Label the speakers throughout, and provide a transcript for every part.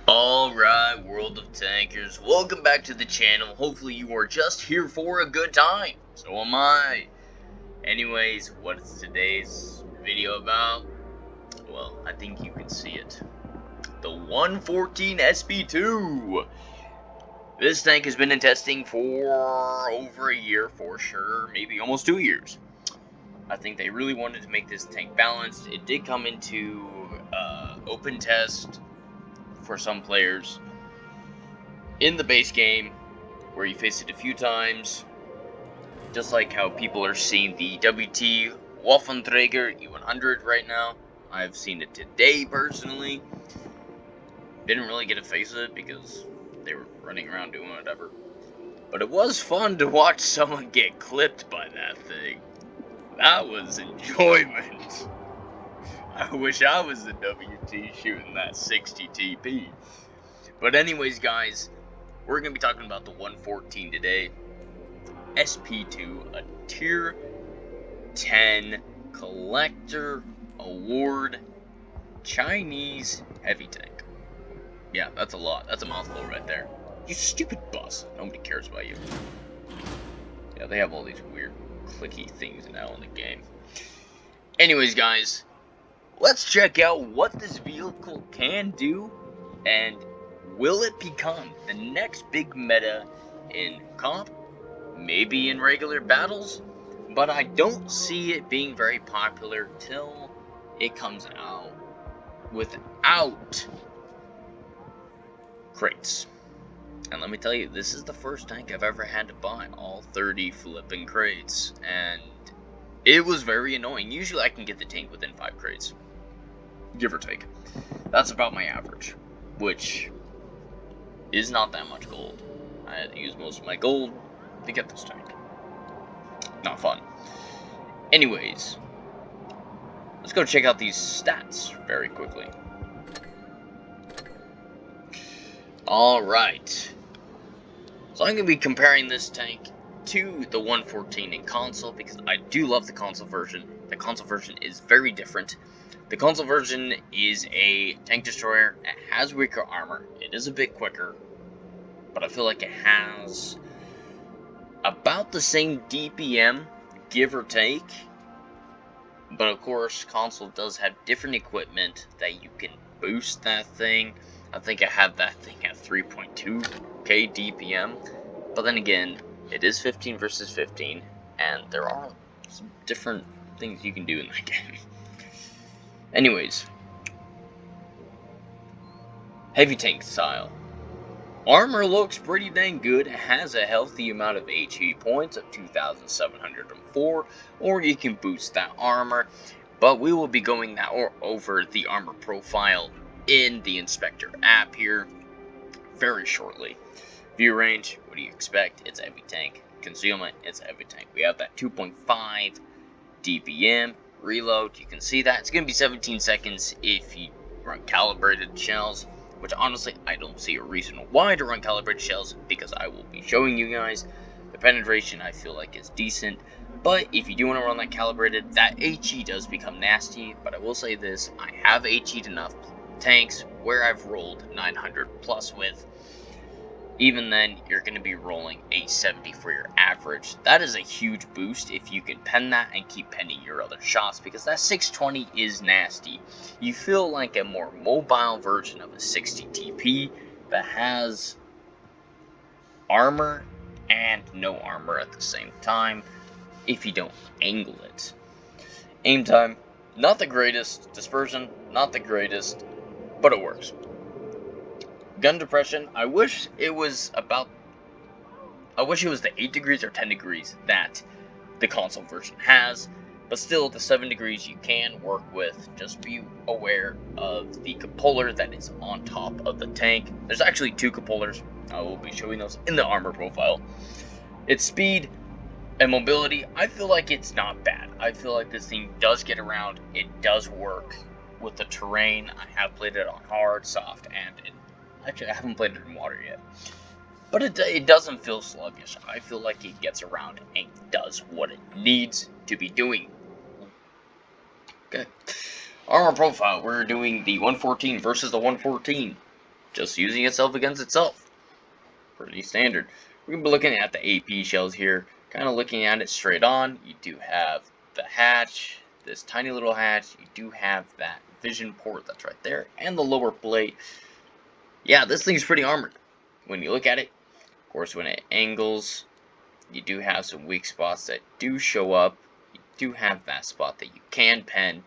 Speaker 1: Alright, World of Tankers, welcome back to the channel. Hopefully you are just here for a good time. So am I. Anyways, what is today's video about? Well, I think you can see it. The 114 SP2. This tank has been in testing for over a year for sure, maybe almost 2 years. I think they really wanted to make this tank balanced. It did come into open test for some players in the base game, where you face it a few times, just like how people are seeing the WT Waffenträger E100 right now. I've seen it today personally. Didn't really get a face of it because they were running around doing whatever, but it was fun to watch someone get clipped by that thing. That was enjoyment. I wish I was the WT shooting that 60 TP. But anyways, guys, we're going to be talking about the 114 today. SP2, a Tier 10 Collector Award Chinese Heavy Tank. Yeah, that's a lot. That's a mouthful right there. You stupid bus. Nobody cares about you. Yeah, they have all these weird clicky things now in the game. Anyways, guys, let's check out what this vehicle can do, and will it become the next big meta in comp? Maybe in regular battles, but I don't see it being very popular till it comes out without crates. And let me tell you, this is the first tank I've ever had to buy all 30 flipping crates, and it was very annoying. Usually I can get the tank within 5 crates, give or take. That's about my average, which is not that much gold. I had to use most of my gold to get this tank. Not fun. Anyways, let's go check out these stats very quickly. Alright. So I'm going to be comparing this tank to the 114 in console, because I do love the console version. The console version is very different. The console version is a tank destroyer. It has weaker armor. It is a bit quicker, but I feel like it has about the same DPM, give or take. But of course, console does have different equipment that you can boost that thing. I think I have that thing at 3.2k DPM. But then again, it is 15 versus 15, and there are some different things you can do in that game. Anyways, heavy tank style. Armor looks pretty dang good. It has a healthy amount of HE points of 2,704, or you can boost that armor, but we will be going that over the armor profile in the Inspector app here very shortly. View range, what do you expect? It's a heavy tank. Concealment, it's a heavy tank. We have that 2.5 DPM. Reload, you can see that. It's going to be 17 seconds if you run calibrated shells, which honestly, I don't see a reason why to run calibrated shells, because I will be showing you guys. The penetration, I feel like, is decent, but if you do want to run that calibrated, that HE does become nasty. But I will say this, I have HE'd enough tanks where I've rolled 900 plus with. Even then, you're going to be rolling 870 for your average. That is a huge boost if you can pen that and keep penning your other shots, because that 620 is nasty. You feel like a more mobile version of a 60 TP that has armor and no armor at the same time if you don't angle it. Aim time, not the greatest. Dispersion, not the greatest, but it works. Gun depression, I wish it was the 8 degrees or 10 degrees that the console version has, but still the 7 degrees you can work with. Just be aware of the cupola that is on top of the tank. There's actually 2 cupolas. I will be showing those in the armor profile. Its speed and mobility, I feel like it's not bad. I feel like this thing does get around. It does work with the terrain. I have played it on hard, soft, and actually, I haven't played it in water yet, but it doesn't feel sluggish. I feel like it gets around and does what it needs to be doing. Okay. Armor profile, we're doing the 114 versus the 114. just using itself against itself. Pretty standard. We're going to be looking at the AP shells here, kind of looking at it straight on. You do have the hatch, this tiny little hatch. You do have that vision port that's right there, and the lower plate. Yeah, this thing's pretty armored when you look at it. Of course, when it angles, you do have some weak spots that do show up. You do have that spot that you can pen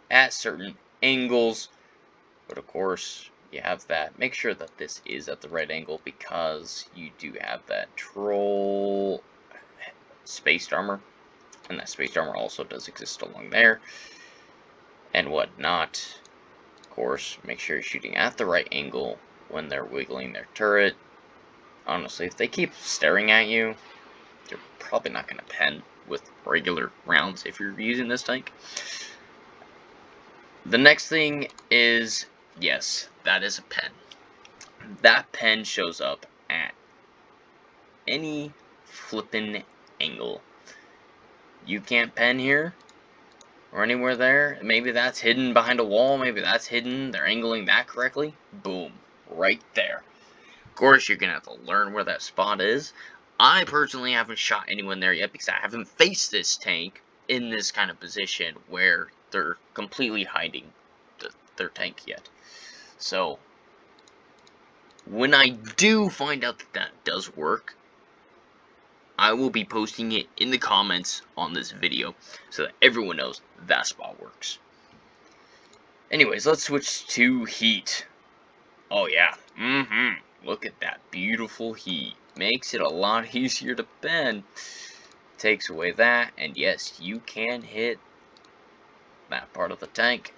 Speaker 1: at certain angles, but of course, you have that. Make sure that this is at the right angle, because you do have that troll spaced armor, and that spaced armor also does exist along there and whatnot. Of course, make sure you're shooting at the right angle when they're wiggling their turret. Honestly, if they keep staring at you, you're probably not going to pen with regular rounds if you're using this tank. The next thing is, yes, that is a pen. That pen shows up at any flippin' angle. You can't pen here or anywhere there. Maybe that's hidden behind a wall. Maybe that's hidden. They're angling that correctly. Boom. Right there. Of course, you're going to have to learn where that spot is. I personally haven't shot anyone there yet because I haven't faced this tank in this kind of position where they're completely hiding their tank yet. So, when I do find out that that does work, I will be posting it in the comments on this video so that everyone knows that spot works. Anyways, let's switch to heat. Oh yeah, look at that beautiful heat. Makes it a lot easier to pen. Takes away that, and yes, you can hit that part of the tank.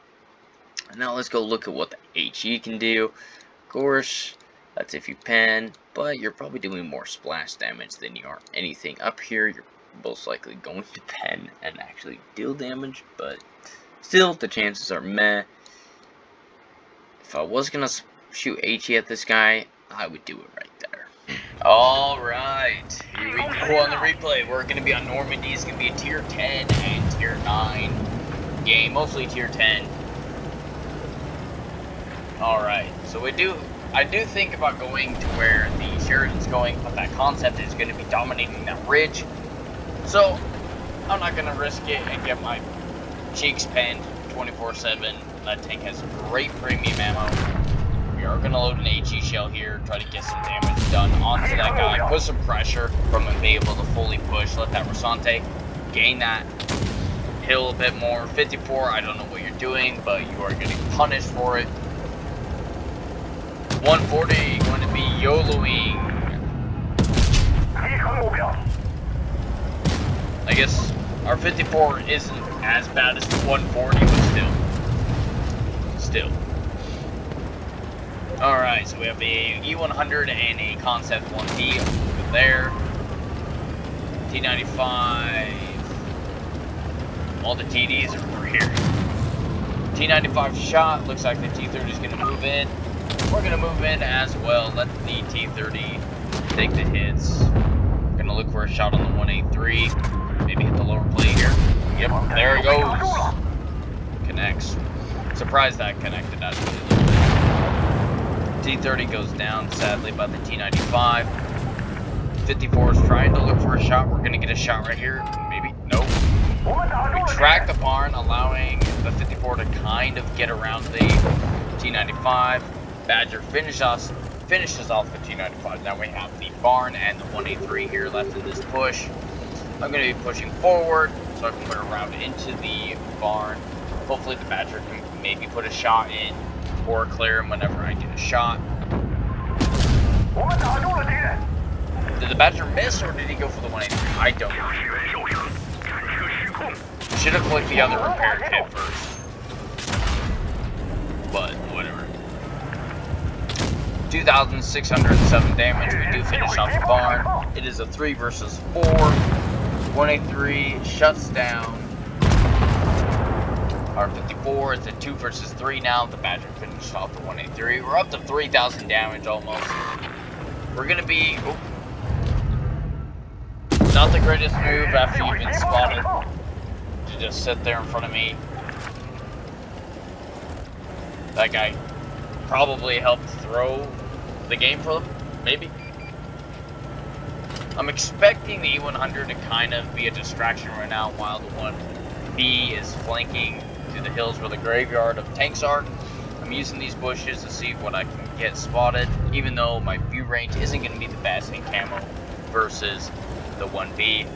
Speaker 1: And now let's go look at what the HE can do. Of course, that's if you pen, but you're probably doing more splash damage than you are anything up here. You're most likely going to pen and actually deal damage, but still, the chances are meh. If I was gonna shoot HE at this guy, I would do it right there. Alright, here we go on the replay. We're going to be on Normandy. It's going to be a tier 10 and tier 9 game, mostly tier 10. Alright, so I do think about going to where the Sheridan's going, but that concept is going to be dominating that ridge. So, I'm not going to risk it and get my cheeks penned 24/7. That tank has great premium ammo. We are going to load an HE shell here, try to get some damage done onto that guy, put some pressure from him, be able to fully push, let that Rasante gain that hill a bit more. 54, I don't know what you're doing, but you are getting punished for it. 140, going to be YOLOing. I guess our 54 isn't as bad as 140, but still. Alright, so we have a E100 and a Concept 1D over there. T95. All the TDs are over here. T95 shot. Looks like the T30 is going to move in. We're going to move in as well. Let the T30 take the hits. Going to look for a shot on the 183. Maybe hit the lower plate here. Yep, there it goes. Connects. Surprised that connected. That's really good. T30 goes down, sadly, by the T95. 54 is trying to look for a shot. We're going to get a shot right here. Maybe. Nope. We track the barn, allowing the 54 to kind of get around the T95. Badger finishes off the T95. Now we have the barn and the 183 here left in this push. I'm going to be pushing forward so I can put a round into the barn. Hopefully the Badger can maybe put a shot in or clear him whenever I get a shot. Did the Badger miss or did he go for the 183? I don't know. Should have clicked the other repair kit first. But whatever. 2,607 damage. We do finish off the barn. It is a 3 versus 4. 183 shuts down. Our 54 is a 2 versus 3 now. The Badger finished off the 183. We're up to 3,000 damage almost. We're gonna be not the greatest move after you've been spotted to just sit there in front of me. That guy probably helped throw the game for them, maybe. I'm expecting the E100 to kind of be a distraction right now while the 1B is flanking to the hills where the graveyard of tanks are. I'm using these bushes to see what I can get spotted, even though my view range isn't going to be the best in camo versus the 1B.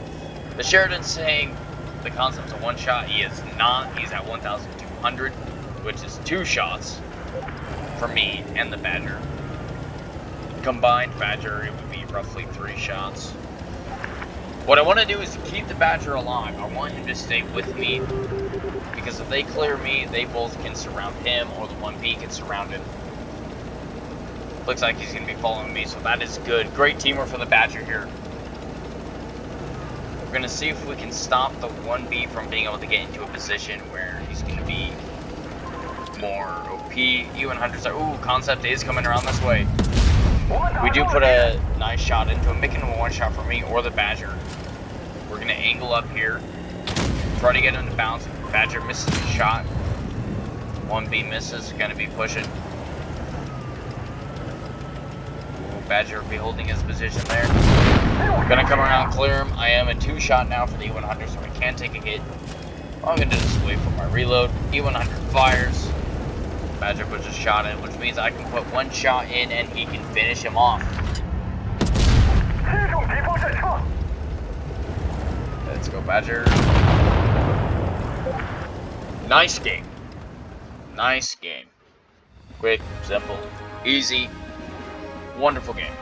Speaker 1: The Sheridan's saying the concept's a one-shot. He is not. He's at 1,200, which is 2 shots for me and the Badger. Combined Badger, it would be roughly 3 shots. What I want to do is to keep the Badger alive. I want him to stay with me, because if they clear me, they both can surround him, or the 1B can surround him. Looks like he's going to be following me, so that is good. Great teamwork from the Badger here. We're going to see if we can stop the 1B from being able to get into a position where he's going to be more OP. E100s are... Ooh, Concept is coming around this way. We do put a nice shot into him, making him a one-shot for me or the Badger. We're going to angle up here, try to get him to bounce. Badger misses the shot. 1B misses, going to be pushing. Ooh, Badger will be holding his position there. Going to come around, clear him. I am a 2-shot now for the E100, so I can take a hit. I'm going to just wait for my reload. E100 fires. Badger puts a shot in, which means I can put 1 shot in and he can finish him off. Let's go, Badger. Nice game. Nice game. Quick, simple, easy. Wonderful game.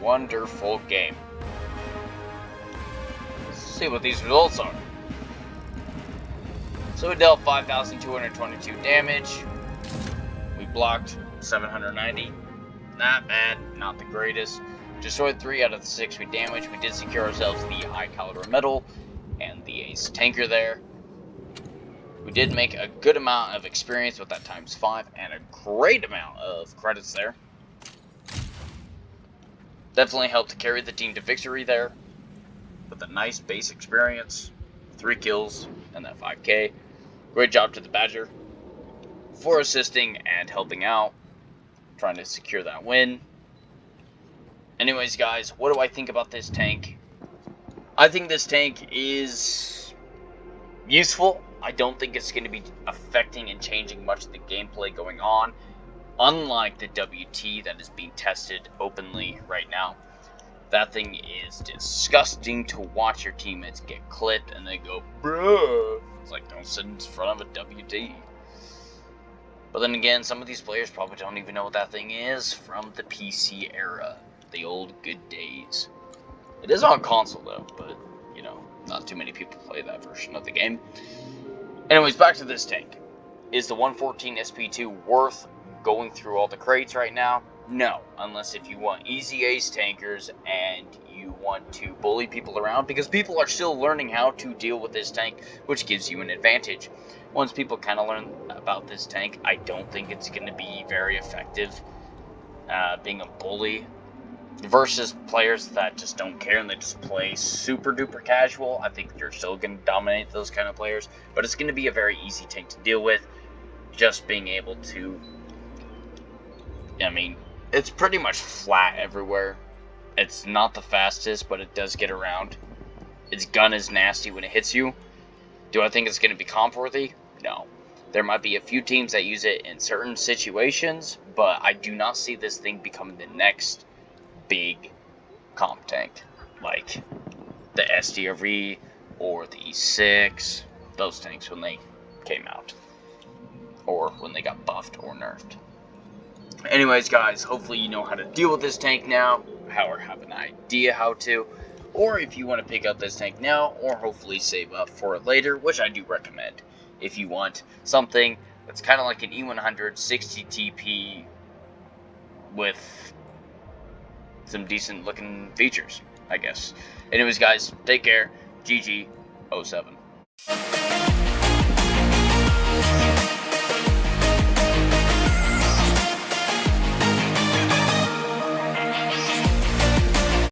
Speaker 1: Wonderful game. Let's see what these results are. So we dealt 5,222 damage. We blocked 790. Not bad, not the greatest. Destroyed 3 out of the 6 we damaged. We did secure ourselves the high caliber medal and the ace tanker there. We did make a good amount of experience with that ×5 and a great amount of credits there. Definitely helped to carry the team to victory there with a nice base experience. 3 kills and that 5k. Great job to the Badger for assisting and helping out, trying to secure that win. Anyways, guys, what do I think about this tank? I think this tank is useful. I don't think it's going to be affecting and changing much of the gameplay going on, unlike the WT that is being tested openly right now. That thing is disgusting to watch your teammates get clipped and they go, bruh. It's like, don't sit in front of a WT. But then again, some of these players probably don't even know what that thing is from the PC era. The old good days. It is on console though, but, you know, not too many people play that version of the game. Anyways, back to this tank. Is the 114 SP2 worth going through all the crates right now? No, unless if you want easy ace tankers and you want to bully people around, because people are still learning how to deal with this tank, which gives you an advantage. Once people kind of learn about this tank, I don't think it's going to be very effective being a bully versus players that just don't care and they just play super duper casual. I think you're still going to dominate those kind of players, but it's going to be a very easy tank to deal with. Just being able to, I mean, it's pretty much flat everywhere. It's not the fastest, but it does get around. Its gun is nasty when it hits you. Do I think it's going to be comp worthy? No. There might be a few teams that use it in certain situations, but I do not see this thing becoming the next big comp tank, like the SDRV or the E6, those tanks when they came out, or when they got buffed or nerfed. Anyways, guys, hopefully you know how to deal with this tank now, or have an idea how to, or if you want to pick up this tank now, or hopefully save up for it later, which I do recommend. If you want something that's kind of like an E100 60 TP with some decent looking features, I guess. Anyways, guys, take care. GG 07.